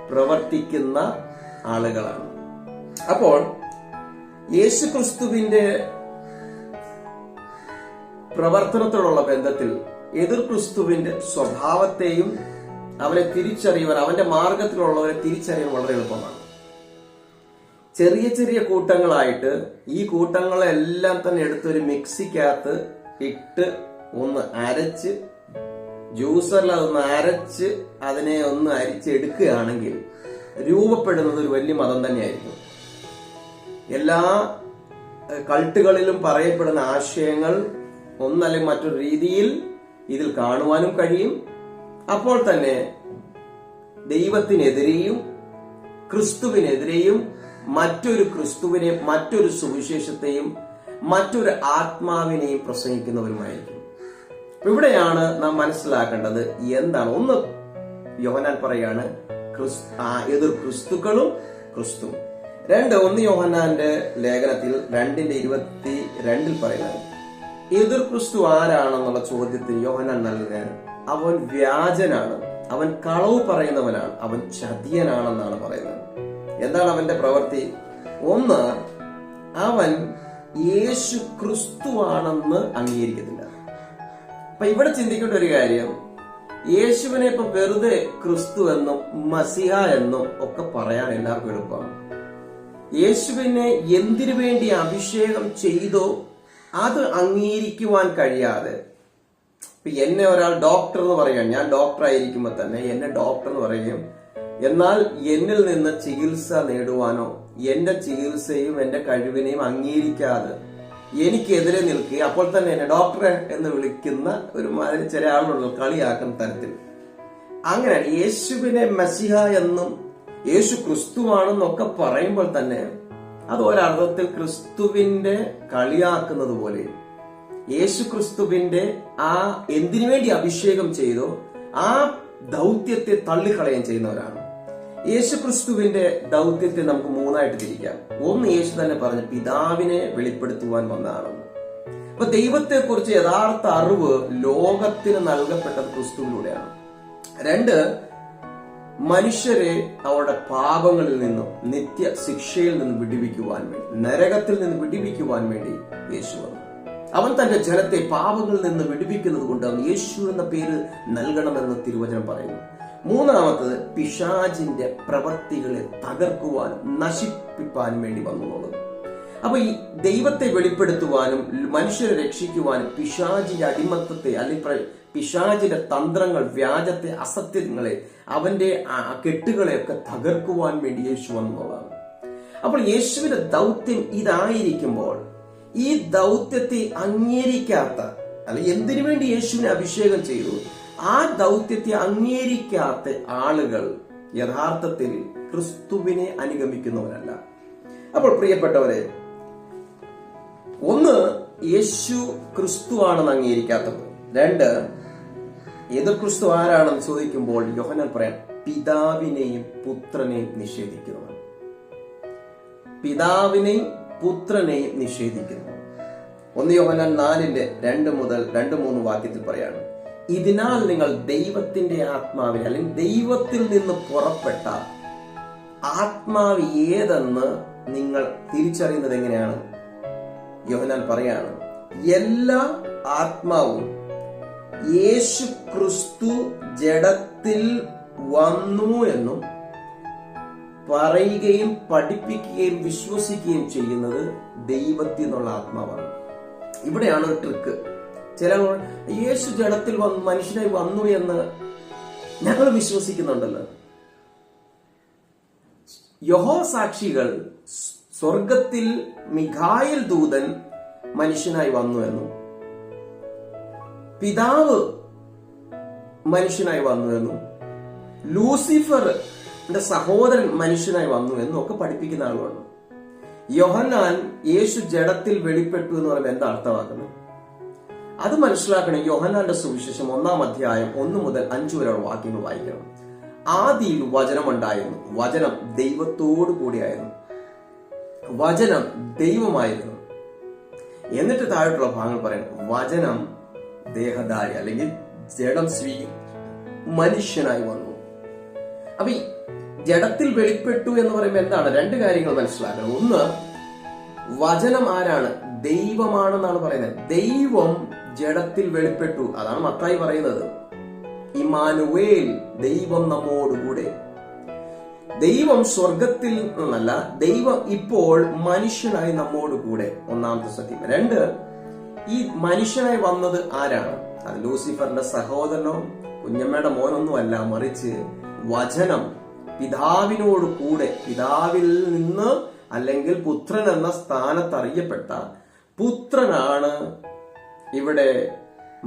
പ്രവർത്തിക്കുന്ന ആളുകളാണ്. അപ്പോൾ യേശു ക്രിസ്തുവിന്റെ പ്രവർത്തനത്തോടുള്ള ബന്ധത്തിൽ എതിർ ക്രിസ്തുവിന്റെ സ്വഭാവത്തെയും അവരെ തിരിച്ചറിയുവാൻ, അവന്റെ മാർഗത്തിലുള്ളവരെ തിരിച്ചറിയാൻ വളരെ എളുപ്പമാണ്. ചെറിയ ചെറിയ കൂട്ടങ്ങളായിട്ട് ഈ കൂട്ടങ്ങളെല്ലാം തന്നെ എടുത്തൊരു മിക്സിക്കകത്ത് ഇട്ട് ഒന്ന് അരച്ച്, ജ്യൂസറിൽ അതൊന്ന് അരച്ച് അതിനെ ഒന്ന് അരിച്ചെടുക്കുകയാണെങ്കിൽ രൂപപ്പെടുന്നത് ഒരു വലിയ മതം തന്നെയായിരിക്കും. എല്ലാ കൾട്ടുകളിലും പറയപ്പെടുന്ന ആശയങ്ങൾ ഒന്നല്ലെങ്കിൽ മറ്റൊരു രീതിയിൽ ഇതിൽ കാണുവാനും കഴിയും. അപ്പോൾ തന്നെ ദൈവത്തിനെതിരെയും ക്രിസ്തുവിനെതിരെയും മറ്റൊരു ക്രിസ്തുവിനെ, മറ്റൊരു സുവിശേഷത്തെയും മറ്റൊരു ആത്മാവിനെയും പ്രസംഗിക്കുന്നവരുമായിരിക്കും. ഇവിടെയാണ് നാം മനസ്സിലാക്കേണ്ടത് എന്താണ്. ഒന്ന്, യോഹന്നാൻ പറയാണ് എതിർ ക്രിസ്തുക്കളും ക്രിസ്തു. രണ്ട്, 1 യോഹന്നാന്റെ ലേഖനത്തിൽ 2:22 പറയുന്നത് എതിർ ക്രിസ്തു ആരാണെന്നുള്ള ചോദ്യത്തിന് യോഹന്നാൻ നൽകുകയാണ്. അവൻ വ്യാജനാണ്, അവൻ കളവ് പറയുന്നവനാണ്, അവൻ ചതിയനാണെന്നാണ് പറയുന്നത്. എന്താണ് അവന്റെ പ്രവൃത്തി? ഒന്ന്, അവൻ യേശു ക്രിസ്തുവാണെന്ന് അംഗീകരിക്കത്തില്ല. അപ്പൊ ഇവിടെ ചിന്തിക്കേണ്ട ഒരു കാര്യം, യേശുവിനെ ഇപ്പൊ വെറുതെ ക്രിസ്തു എന്നും മസിഹ എന്നും ഒക്കെ പറയാൻ എല്ലാവർക്കും എളുപ്പമാണ്. യേശുവിനെ എന്തിനു വേണ്ടി അഭിഷേകം ചെയ്തോ അത് അംഗീകരിക്കുവാൻ കഴിയാതെ, ഇപ്പൊ എന്നെ ഒരാൾ ഡോക്ടർ എന്ന് പറയുകയാണ്, ഞാൻ ഡോക്ടർ ആയിരിക്കുമ്പോ തന്നെ എന്നെ ഡോക്ടർ എന്ന് പറയുകയും എന്നാൽ എന്നിൽ നിന്ന് ചികിത്സ നേടുവാനോ എന്റെ ചികിത്സയും എന്റെ കഴിവിനെയും അംഗീകരിക്കാതെ എനിക്കെതിരെ നിൽക്കുക, അപ്പോൾ തന്നെ എന്നെ ഡോക്ടറെ എന്ന് വിളിക്കുന്ന ഒരു മാതിരി ചില ആളുകൾ കളിയാക്കുന്ന തരത്തിൽ. അങ്ങനെയാണ് യേശുവിനെ മസിഹ എന്നും യേശു ക്രിസ്തുവാണെന്നൊക്കെ പറയുമ്പോൾ തന്നെ അത് ഒരർത്ഥത്തിൽ ക്രിസ്തുവിന്റെ കളിയാക്കുന്നത് പോലെ, യേശു ക്രിസ്തുവിന്റെ ആ എന്തിനു വേണ്ടി അഭിഷേകം ചെയ്തോ ആ ദൗത്യത്തെ തള്ളിക്കളയാൻ ചെയ്യുന്നവരാണ്. യേശു ക്രിസ്തുവിന്റെ ദൗത്യത്തെ നമുക്ക് 3ആയിട്ട് തിരിക്കാം. ഒന്ന്, യേശു തന്നെ പറഞ്ഞു പിതാവിനെ വെളിപ്പെടുത്തുവാൻ വന്നതാണെന്ന്. അപ്പൊ ദൈവത്തെക്കുറിച്ച് യഥാർത്ഥ അറിവ് ലോകത്തിന് നൽകപ്പെട്ടത് ക്രിസ്തുവിലൂടെയാണ്. 2, മനുഷ്യരെ അവരുടെ പാപങ്ങളിൽ നിന്നും നിത്യ ശിക്ഷയിൽ നിന്ന് വിടുവിക്കുവാൻ വേണ്ടി, നരകത്തിൽ നിന്ന് വിടുവിക്കുവാൻ വേണ്ടി യേശു വന്നു. അവൻ തന്റെ ജനത്തെ പാപങ്ങളിൽ നിന്ന് വിടുവിക്കുന്നത് കൊണ്ട് അവൻ യേശു എന്ന പേര് നൽകണമെന്ന് തിരുവചനം പറയുന്നു. 3, പിശാചിന്റെ പ്രവൃത്തികളെ തകർക്കുവാനും നശിപ്പിക്കാനും വേണ്ടി വന്നുള്ളത്. അപ്പൊ ഈ ദൈവത്തെ വെളിപ്പെടുത്തുവാനും മനുഷ്യരെ രക്ഷിക്കുവാനും പിശാചിന്റെ അടിമത്തത്തെ അല്ലെങ്കിൽ പിശാചിന്റെ തന്ത്രങ്ങൾ, വ്യാജത്തെ, അസത്യങ്ങളെ, അവന്റെ കെട്ടുകളെയൊക്കെ തകർക്കുവാൻ വേണ്ടി യേശു വന്നുള്ളതാണ്. അപ്പോൾ യേശുവിന്റെ ദൗത്യം ഇതായിരിക്കുമ്പോൾ ഈ ദൗത്യത്തെ അംഗീകരിക്കാത്ത, അല്ലെ എന്തിനു വേണ്ടി യേശുവിനെ അഭിഷേകം ചെയ്തു ആ ദൗത്യത്തെ അംഗീകരിക്കാത്ത ആളുകൾ യഥാർത്ഥത്തിൽ ക്രിസ്തുവിനെ അനുഗമിക്കുന്നവരല്ല. അപ്പോൾ പ്രിയപ്പെട്ടവരെ, ഒന്ന്, യേശു ക്രിസ്തുവാണെന്ന് അംഗീകരിക്കാത്തവർ. രണ്ട്, എതിർ ക്രിസ്തു ആരാണെന്ന് ചോദിക്കുമ്പോൾ യോഹന്നാൻ പറയാൻ പിതാവിനെയും പുത്രനെയും നിഷേധിക്കുന്നവർ. പിതാവിനെയും പുത്രനെയും നിഷേധിക്കുന്നു. 1 യോഹന്നാൻ 4:2-3 വാക്യത്തിൽ പറയാണ്, ഇതിനാൽ നിങ്ങൾ ദൈവത്തിന്റെ ആത്മാവിനെ, അല്ലെങ്കിൽ ദൈവത്തിൽ നിന്ന് പുറപ്പെട്ട ആത്മാവ് ഏതെന്ന് നിങ്ങൾ തിരിച്ചറിയുന്നത് എങ്ങനെയാണ്? യോഹന്നാൻ പറയാണ്, എല്ലാ ആത്മാവും യേശു ക്രിസ്തു ജഡത്തിൽ വന്നു എന്നും പറയുകയും പഠിപ്പിക്കുകയും വിശ്വസിക്കുകയും ചെയ്യുന്നത് ദൈവത്തിൽ നിന്നുള്ള ആത്മാവാണ്. ഇവിടെയാണ് ഒരു ട്രിക്ക്. ചില യേശു ജഡത്തിൽ മനുഷ്യനായി വന്നു എന്ന് ഞങ്ങൾ വിശ്വസിക്കുന്നുണ്ടല്ലോ. യഹോവ സാക്ഷികൾ സ്വർഗത്തിൽ മിഖായേൽ ദൂതൻ മനുഷ്യനായി വന്നു എന്നും പിതാവ് മനുഷ്യനായി വന്നു എന്നും ലൂസിഫർ സഹോദരൻ മനുഷ്യനായി വന്നു എന്നും ഒക്കെ പഠിപ്പിക്കുന്ന ആളുകളാണ്. യോഹന്നാൻ യേശു ജഡത്തിൽ വെളിപ്പെട്ടു എന്ന് പറയുമ്പോൾ എന്താ അർത്ഥമാക്കുന്നത്? അത് മനസ്സിലാക്കണം. യോഹന്നാന്റെ സുവിശേഷം 1-ാം അധ്യായം 1 മുതൽ 5 വരെയുള്ള വാക്യങ്ങൾ വായിക്കണം. ആദിയിൽ വചനമുണ്ടായിരുന്നു, വചനം ദൈവത്തോടു കൂടിയായിരുന്നു, വചനം ദൈവമായിരുന്നു. എന്നിട്ട് താഴോട്ടുള്ള ഭാഗങ്ങൾ പറയുന്നത് വചനം ദേഹധാരി, അല്ലെങ്കിൽ ജഡം മനുഷ്യനായി വന്നു. അപ്പൊ ഈ ജഡത്തിൽ വെളിപ്പെട്ടു എന്ന് പറയുമ്പോൾ എന്താണ്? 2 കാര്യങ്ങൾ മനസ്സിലാക്കണം. ഒന്ന്, വചനം ആരാണ്? ദൈവമാണെന്നാണ് പറയുന്നത്. ദൈവം ജഡത്തിൽ വെളിപ്പെട്ടു. അതാണ് മത്തായി പറയുന്നത്, ഇമ്മാനുവേൽ, ദൈവം നമ്മോടുകൂടെ. ദൈവം സ്വർഗത്തിൽ നിന്നല്ല, ദൈവം ഇപ്പോൾ മനുഷ്യനായി നമ്മോടുകൂടെ. ഒന്നാമത്തെ സത്യം. 2, ഈ മനുഷ്യനായി വന്നത് ആരാണ്? അത് ലൂസിഫറിന്റെ സഹോദരനോ കുഞ്ഞമ്മയുടെ മോനൊന്നുമല്ല, മറിച്ച് വചനം പിതാവിനോട് കൂടെ, പിതാവിൽ നിന്ന് അല്ലെങ്കിൽ പുത്രൻ എന്ന സ്ഥാനത്ത് അറിയപ്പെട്ട പുത്രനാണ് ഇവിടെ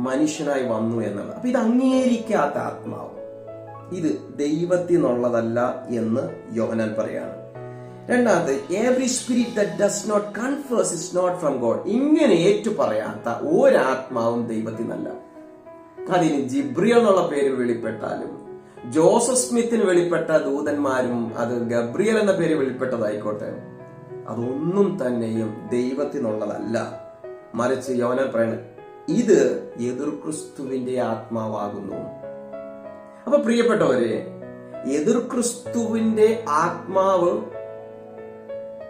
മനുഷ്യനായി വന്നു എന്നുള്ളത്. അപ്പൊ ഇത് അംഗീകരിക്കാത്ത ആത്മാവ്, ഇത് ദൈവത്തിൽ നിന്നുള്ളതല്ല എന്ന് യോഹന്നാൻ പറയാണ്. രണ്ടാമത്, every spirit that does not confess is not from God. ഇങ്ങനെ ഏറ്റു പറയാത്ത ഒരാത്മാവും ദൈവത്തിൽ നിന്നല്ല. അതിന് ജിബ്രിയൽ എന്നുള്ള പേരിൽ വെളിപ്പെട്ടാലും, ജോസഫ് സ്മിത്തിന് വെളിപ്പെട്ട ദൂതന്മാരും അത് ഗബ്രിയൽ എന്ന പേര് വെളിപ്പെട്ടതായിക്കോട്ടെ, അതൊന്നും തന്നെയും ദൈവത്തിൽ നിന്നുള്ളതല്ല. മറിച്ച് യോഹന്നാൻ പറയുന്നത് ഇത് എതിർ ക്രിസ്തുവിന്റെ ആത്മാവാകുന്നു. അപ്പൊ പ്രിയപ്പെട്ടവരെ, എതിർ ക്രിസ്തുവിന്റെ ആത്മാവ്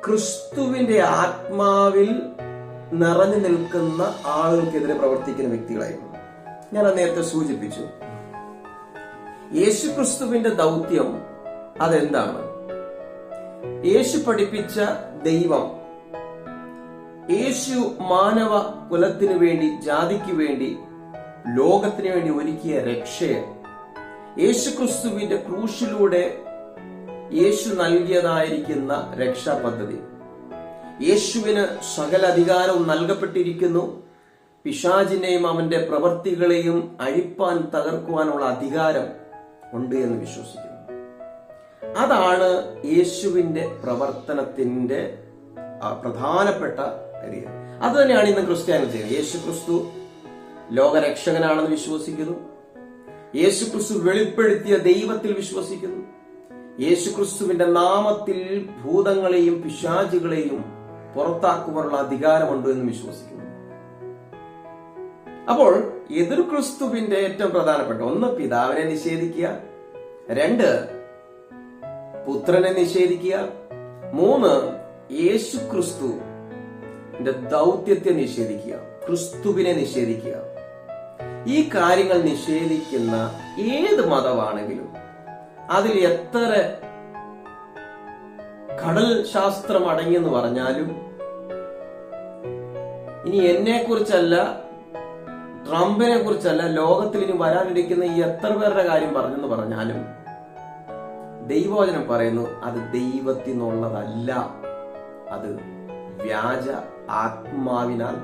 ക്രിസ്തുവിന്റെ ആത്മാവിൽ നിറഞ്ഞു നിൽക്കുന്ന ആളുകൾക്കെതിരെ പ്രവർത്തിക്കുന്ന വ്യക്തികളായിരുന്നു. ഞാൻ നേരത്തെ സൂചിപ്പിച്ചു. യേശു ക്രിസ്തുവിന്റെ ദൗത്യം അതെന്താണ്? യേശു പഠിപ്പിച്ച ദൈവം, യേശു മാനവ കുലത്തിനു വേണ്ടി, ജാതിക്ക് വേണ്ടി, ലോകത്തിനു വേണ്ടി ഒരുക്കിയ രക്ഷയെ, യേശു ക്രിസ്തുവിന്റെ ക്രൂശിലൂടെ യേശു നൽകിയതായിരിക്കുന്ന രക്ഷാ പദ്ധതി, യേശുവിന് സകല അധികാരവും നൽകപ്പെട്ടിരിക്കുന്നു. പിശാചിനെയും അവന്റെ പ്രവർത്തികളെയും അഴിപ്പാൻ, തകർക്കുവാനുള്ള അധികാരം ഉണ്ട് എന്ന് വിശ്വസിക്കുന്നു. അതാണ് യേശുവിന്റെ പ്രവർത്തനത്തിന്റെ പ്രധാനപ്പെട്ട കാര്യം. അത് തന്നെയാണ് ഇന്ന് ക്രിസ്ത്യാനികൾ ചെയ്യുന്നത്. യേശു ക്രിസ്തു ലോകരക്ഷകനാണെന്ന് വിശ്വസിക്കുന്നു. യേശു ക്രിസ്തു വെളിപ്പെടുത്തിയ ദൈവത്തിൽ വിശ്വസിക്കുന്നു. യേശു ക്രിസ്തുവിന്റെ നാമത്തിൽ ഭൂതങ്ങളെയും പിശാചുകളെയും പുറത്താക്കുവാനുള്ള അധികാരമുണ്ട് എന്ന് വിശ്വസിക്കുന്നു. അപ്പോൾ എതിർ ക്രിസ്തുവിന്റെ ഏറ്റവും പ്രധാനപ്പെട്ട ഒന്ന്, പിതാവിനെ നിഷേധിക്കുക. 2, പുത്രനെ നിഷേധിക്കുക. 3, യേശു ക്രിസ്തുവിന്റെ ദൗത്യത്തെ നിഷേധിക്കുക, ക്രിസ്തുവിനെ നിഷേധിക്കുക. ഈ കാര്യങ്ങൾ നിഷേധിക്കുന്ന ഏത് മതമാണെങ്കിലും അതിൽ എത്ര കടൽ ശാസ്ത്രം അടങ്ങിയെന്ന് പറഞ്ഞാലും, ഇനി എന്നെ കുറിച്ചല്ല, ട്രംപിനെ കുറിച്ചല്ല, ലോകത്തിൽ ഇനി വരാനിരിക്കുന്ന ഈ എത്ര പേരുടെ കാര്യം പറഞ്ഞെന്ന് പറഞ്ഞാലും, ദൈവവചനം പറയുന്നു അത് ദൈവത്തിൽ നിന്നുള്ളതല്ല. അത് വ്യാജ ആത്മാവിനാൽ,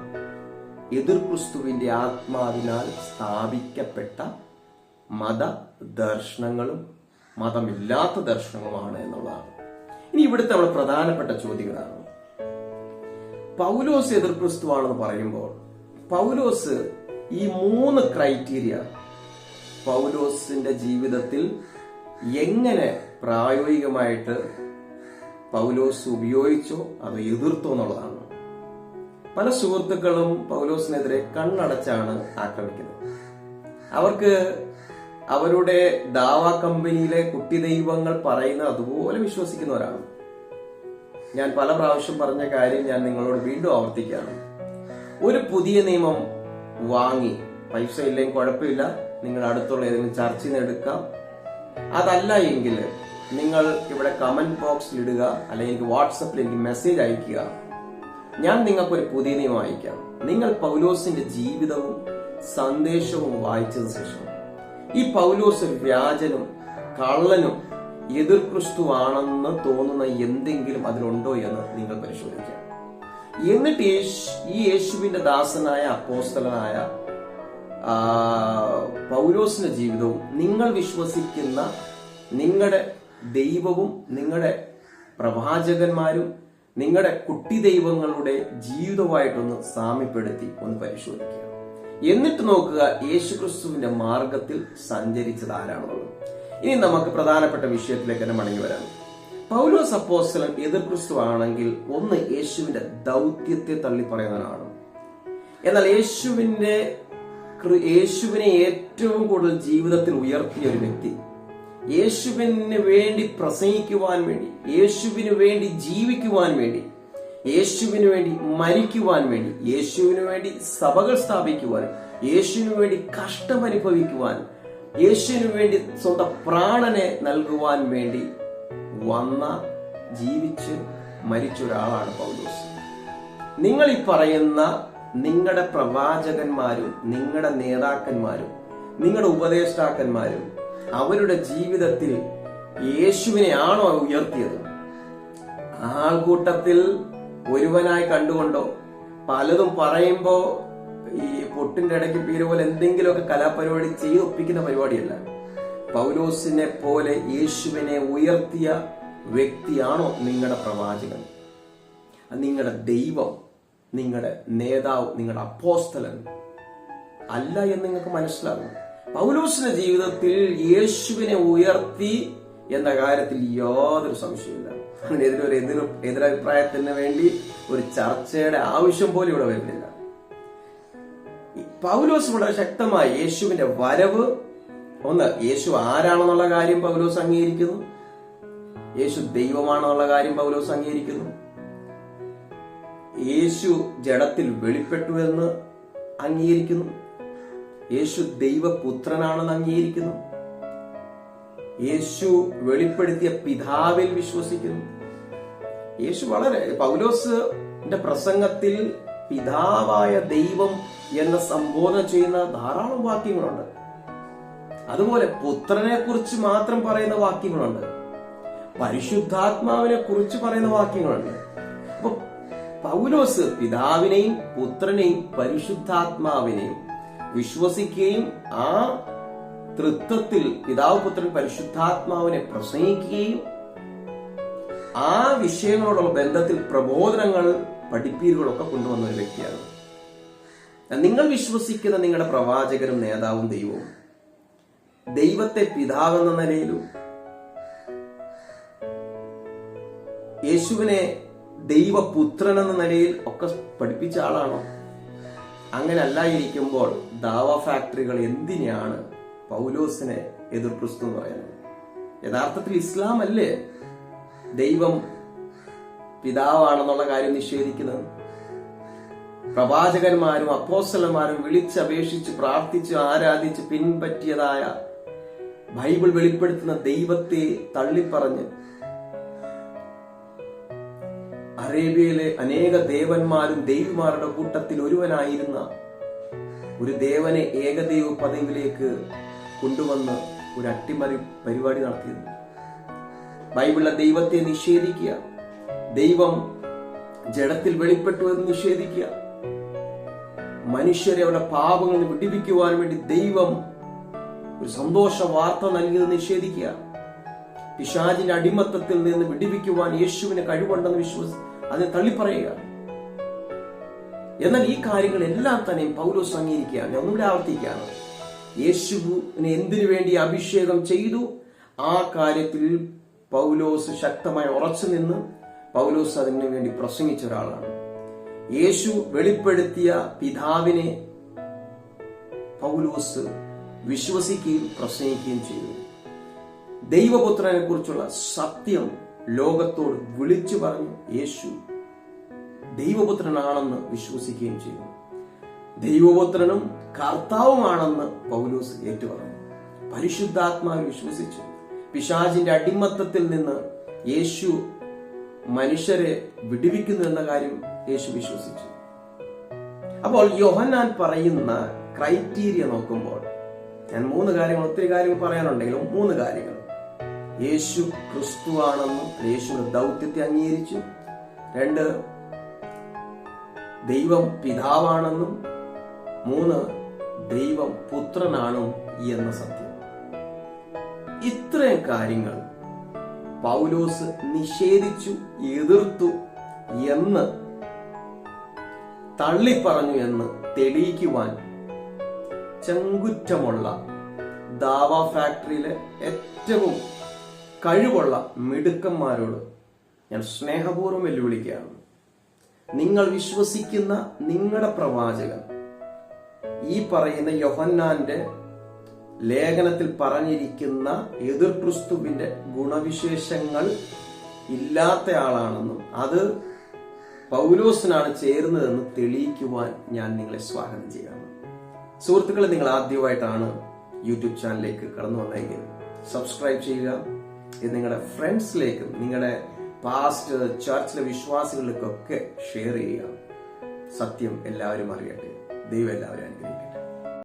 എതിർ ക്രിസ്തുവിന്റെ ആത്മാവിനാൽ സ്ഥാപിക്കപ്പെട്ട മത ദർശനങ്ങളും മതമില്ലാത്ത ദർശനങ്ങളുമാണ് എന്നുള്ളതാണ്. ഇനി ഇവിടുത്തെ നമ്മുടെ പ്രധാനപ്പെട്ട ചോദ്യം ഇതാണ്. പൗലോസ് എതിർ ക്രിസ്തുവാണെന്ന് പറയുമ്പോൾ പൗലോസ് ഈ 3 ക്രൈറ്റീരിയ പൗലോസിന്റെ ജീവിതത്തിൽ എങ്ങനെ പ്രായോഗികമായിട്ട് പൗലോസ് ഉപയോഗിച്ചോ അതോ എതിർത്തോ എന്നുള്ളതാണ്. പല സുഹൃത്തുക്കളും പൗലോസിനെതിരെ കണ്ണടച്ചാണ് ആക്രമിക്കുന്നത്. അവർക്ക് അവരുടെ ദാവാ കമ്പനിയിലെ കുട്ടി ദൈവങ്ങൾ പറയുന്ന അതുപോലെ വിശ്വസിക്കുന്നവരാണ്. ഞാൻ പല പ്രാവശ്യം പറഞ്ഞ കാര്യം ഞാൻ നിങ്ങളോട് വീണ്ടും ആവർത്തിക്കുകയാണ്. ഒരു പുതിയ നിയമം വാങ്ങി, പൈസ ഇല്ലെങ്കിൽ കുഴപ്പമില്ല, നിങ്ങൾ അടുത്തുള്ള ഏതെങ്കിലും ചർച്ചിൽ നിന്ന് എടുക്കാം. അതല്ല എങ്കിൽ നിങ്ങൾ ഇവിടെ കമന്റ് ബോക്സിൽ ഇടുക, അല്ലെങ്കിൽ എനിക്ക് വാട്സപ്പിൽ എനിക്ക് മെസ്സേജ് അയക്കുക. ഞാൻ നിങ്ങൾക്കൊരു പുതിയ നിയമം അയക്കാം. നിങ്ങൾ പൗലോസിന്റെ ജീവിതവും സന്ദേശവും വായിച്ചതിന് ശേഷം ഈ പൗലോസ് ഒരു കള്ളനും എതിർ ക്രിസ്തുവാണെന്ന് തോന്നുന്ന എന്തെങ്കിലും അതിലുണ്ടോ എന്ന് നിങ്ങൾ പരിശോധിക്കാം. എന്നിട്ട് ഈ യേശുവിന്റെ ദാസനായ അപ്പോസ്തലനായ പൗലോസിന്റെ ജീവിതവും നിങ്ങൾ വിശ്വസിക്കുന്ന നിങ്ങളുടെ ദൈവവും നിങ്ങളുടെ പ്രവാചകന്മാരും നിങ്ങളുടെ കുട്ടി ദൈവങ്ങളുടെ ജീവിതമായിട്ടൊന്ന് സാമ്യപ്പെടുത്തി ഒന്ന് പരിശോധിക്കുക. എന്നിട്ട് നോക്കുക യേശുക്രിസ്തുവിന്റെ മാർഗത്തിൽ സഞ്ചരിച്ചത് ആരാണെന്നുള്ളത്. ഇനി നമുക്ക് പ്രധാനപ്പെട്ട വിഷയത്തിലേക്ക് തന്നെ മടങ്ങി വരാം. പൗലോസ് അപ്പോസ്തലൻ എതിർ ക്രിസ്തു ആണെങ്കിൽ ഒന്ന് യേശുവിന്റെ ദൗത്യത്തെ തള്ളി പറയുന്നവനാണ്. എന്നാൽ യേശുവിനെ ഏറ്റവും കൂടുതൽ ജീവിതത്തിൽ ഉയർത്തിയ ഒരു വ്യക്തി, യേശുവിന് വേണ്ടി പ്രസംഗിക്കുവാൻ വേണ്ടി, യേശുവിന് വേണ്ടി ജീവിക്കുവാൻ വേണ്ടി, യേശുവിന് വേണ്ടി മരിക്കുവാൻ വേണ്ടി, യേശുവിന് വേണ്ടി സഭകൾ സ്ഥാപിക്കുവാൻ, യേശുവിന് വേണ്ടി കഷ്ടം അനുഭവിക്കുവാൻ, യേശുവിന് വേണ്ടി സ്വന്തം പ്രാണനെ നൽകുവാൻ വേണ്ടി ജീവിച്ച് മരിച്ച ഒരാളാണ് പൗലോസ്. നിങ്ങൾ ഈ പറയുന്ന നിങ്ങളുടെ പ്രവാചകന്മാരും നിങ്ങളുടെ നേതാക്കന്മാരും നിങ്ങളുടെ ഉപദേഷ്ടാക്കന്മാരും അവരുടെ ജീവിതത്തിൽ യേശുവിനെയാണോ ഉയർത്തിയത്? ആൾക്കൂട്ടത്തിൽ ഒരുവനായി കണ്ടുകൊണ്ടോ പലതും പറയുമ്പോ ഈ പൊട്ടിന്റെ ഇടയ്ക്ക് പീര് പോലെ എന്തെങ്കിലുമൊക്കെ കലാപരിപാടി ചെയ്ത് ഒപ്പിക്കുന്ന പരിപാടിയല്ല. പൗലോസിനെ പോലെ യേശുവിനെ ഉയർത്തിയ വ്യക്തിയാണോ നിങ്ങളുടെ പ്രവാചകൻ, നിങ്ങളുടെ ദൈവം, നിങ്ങളുടെ നേതാവ്, നിങ്ങളുടെ അപ്പോസ്തലൻ? അല്ല എന്ന് നിങ്ങൾക്ക് മനസ്സിലാകും. പൗലോസിന്റെ ജീവിതത്തിൽ യേശുവിനെ ഉയർത്തി എന്ന കാര്യത്തിൽ യാതൊരു സംശയമില്ല. അതിനെതിരെ എതിരഭിപ്രായത്തിന് വേണ്ടി ഒരു ചർച്ചയുടെ ആവശ്യം പോലും ഇവിടെ വരുന്നില്ല. പൗലോസ് വളരെ ശക്തമായി യേശുവിന്റെ വരവ്, ഒന്ന് യേശു ആരാണെന്നുള്ള കാര്യം പൗലോസ് അംഗീകരിക്കുന്നു, യേശു ദൈവമാണെന്നുള്ള കാര്യം പൗലോസ് അംഗീകരിക്കുന്നു, യേശു ജഡത്തിൽ വെളിപ്പെട്ടു എന്ന് അംഗീകരിക്കുന്നു, യേശു ദൈവപുത്രനാണെന്ന് അംഗീകരിക്കുന്നു, യേശു വെളിപ്പെടുത്തിയ പിതാവിൽ വിശ്വസിക്കുന്നു. യേശു പൗലോസിന്റെ പ്രസംഗത്തിൽ പിതാവായ ദൈവം എന്ന സംബോധന ചെയ്യുന്ന ധാരാളം വാക്യങ്ങളുണ്ട്. അതുപോലെ പുത്രനെ കുറിച്ച് മാത്രം പറയുന്ന വാക്യങ്ങളുണ്ട്, പരിശുദ്ധാത്മാവിനെ കുറിച്ച് പറയുന്ന വാക്യങ്ങളുണ്ട്. അപ്പൊ പൗലോസ് പിതാവിനെയും പുത്രനെയും പരിശുദ്ധാത്മാവിനെയും വിശ്വസിക്കുകയും ആ തൃത്വത്തിൽ പിതാവ് പുത്രൻ പരിശുദ്ധാത്മാവിനെ പ്രസംഗിക്കുകയും ആ വിഷയങ്ങളോടുള്ള ബന്ധത്തിൽ പ്രബോധനങ്ങൾ പഠിപ്പീരുകളൊക്കെ കൊണ്ടുവന്ന ഒരു വ്യക്തിയാണ്. നിങ്ങൾ വിശ്വസിക്കുന്ന നിങ്ങളുടെ പ്രവാചകരും നേതാവും ദൈവവും, ദൈവത്തെ പിതാവെന്ന നിലയിലും യേശുവിനെ ദൈവപുത്രൻ എന്ന നിലയിൽ ഒക്കെ പഠിപ്പിച്ച ആളാണോ? അങ്ങനെ അല്ലായിരിക്കുമ്പോൾ ദാവ ഫാക്ടറികൾ എന്തിനാണ് പൗലോസിനെ എതിർ ക്രിസ്തു എന്ന് പറയുന്നത്? യഥാർത്ഥത്തിൽ ഇസ്ലാം അല്ലേ ദൈവം പിതാവാണെന്നുള്ള കാര്യം നിഷേധിക്കുന്നത്? പ്രവാചകന്മാരും അപ്പോസ്തലന്മാരും വിളിച്ചപേക്ഷിച്ച് പ്രാർത്ഥിച്ച് ആരാധിച്ച് പിൻപറ്റിയതായ ബൈബിൾ വെളിപ്പെടുത്തുന്ന ദൈവത്തെ തള്ളിപ്പറഞ്ഞ് അറേബ്യയിലെ അനേക ദേവന്മാരും ദേവിമാരുടെ കൂട്ടത്തിൽ ഒരുവനായിരുന്ന ഒരു ദേവനെ ഏകദൈവ പദവിയിലേക്ക് കൊണ്ടുവന്ന് ഒരു അട്ടിമറി പരിപാടി നടത്തിയിരുന്നു. ബൈബിളിലെ ദൈവത്തെ നിഷേധിക്കുക, ദൈവം ജഡത്തിൽ വെളിപ്പെട്ടു എന്ന് നിഷേധിക്കുക, മനുഷ്യരെ അവരുടെ പാപങ്ങളിൽ വിടിവിക്കുവാൻ വേണ്ടി ദൈവം ഒരു സന്തോഷ വാർത്ത നൽകിയത് നിഷേധിക്കുക. പിശാചിന്റെ അടിമത്തത്തിൽ നിന്ന് വിടുവിക്കുവാൻ യേശുവിന് കഴിവുണ്ടെന്ന് അതിനെ തള്ളിപ്പറയുക. എന്നാൽ ഈ കാര്യങ്ങളെല്ലാം തന്നെ പൗലോസ് അംഗീകരിക്കുകയാണ്. ഞാൻ ഒന്നുകൂടെ ആവർത്തിക്കുകയാണ്. യേശുവിനെ എന്തിനു വേണ്ടി അഭിഷേകം ചെയ്തു, ആ കാര്യത്തിൽ പൗലോസ് ശക്തമായി ഉറച്ചു നിന്ന് പൗലോസ് അതിനു വേണ്ടി പ്രസംഗിച്ച ഒരാളാണ്. യേശു വെളിപ്പെടുത്തിയ പിതാവിനെ പൗലോസ് വിശ്വസിക്കുകയും പ്രസംഗിക്കുകയും ചെയ്തു. ദൈവപുത്രനെ കുറിച്ചുള്ള സത്യം ലോകത്തോട് വിളിച്ചു പറഞ്ഞു യേശു ദൈവപുത്രനാണെന്ന് വിശ്വസിക്കുകയും ചെയ്തു. ദൈവപുത്രനും കർത്താവുമാണെന്ന് പൗലോസ് ഏറ്റുപറഞ്ഞു. പരിശുദ്ധാത്മാവിൽ വിശ്വസിച്ചു. പിശാചിന്റെ അടിമത്തത്തിൽ നിന്ന് യേശു മനുഷ്യരെ വിടുവിക്കുന്നു എന്ന കാര്യം യേശു വിശ്വസിച്ചു. അപ്പോൾ യോഹന്നാൻ പറയുന്ന ക്രൈറ്റീരിയ നോക്കുമ്പോൾ ഞാൻ ഒത്തിരി കാര്യങ്ങൾ പറയാനുണ്ടെങ്കിലും 3 കാര്യങ്ങൾ. യേശു ക്രിസ്തുവാണെന്നും യേശുവിന്റെ ദൗത്യത്തെ അംഗീകരിച്ചു. 2, ദൈവം പിതാവാണെന്നും 3, ദൈവം പുത്രനാണും എന്ന സത്യം. ഇത്രയും കാര്യങ്ങൾ പൗലോസ് നിഷേധിച്ചു, എതിർത്തു എന്ന് തള്ളിപ്പറഞ്ഞു എന്ന് തെളിയിക്കുവാൻ ചെങ്കുറ്റമുള്ള ദാവ ഫാക്ടറിയിലെ ഏറ്റവും കഴിവുള്ള മിടുക്കന്മാരോട് ഞാൻ സ്നേഹപൂർവ്വം വെല്ലുവിളിക്കുകയാണ്. നിങ്ങൾ വിശ്വസിക്കുന്ന നിങ്ങളുടെ പ്രവാചകൻ ഈ പറയുന്ന യോഹന്നാന്റെ ലേഖനത്തിൽ പറഞ്ഞിരിക്കുന്ന എതിർ ക്രിസ്തുവിന്റെ ഗുണവിശേഷങ്ങൾ ഇല്ലാത്ത ആളാണെന്നും അത് പൗലോസിനാണ് ചേരുന്നതെന്ന് തെളിയിക്കുവാൻ ഞാൻ നിങ്ങളെ സ്വാഗതം ചെയ്യാണ്. സുഹൃത്തുക്കളെ, നിങ്ങൾ ആദ്യമായിട്ടാണ് യൂട്യൂബ് ചാനലിലേക്ക് കടന്നു വന്നെങ്കിൽ സബ്സ്ക്രൈബ് ചെയ്യുക. ഇത് നിങ്ങളുടെ ഫ്രണ്ട്സിലേക്കും നിങ്ങളുടെ പാസ്റ്റ് ചർച്ചിലെ വിശ്വാസികളിലേക്കൊക്കെ ഷെയർ ചെയ്യുക. സത്യം എല്ലാവരും അറിയട്ടെ. ദൈവം എല്ലാവരും അനുഗ്രഹിക്കട്ടെ.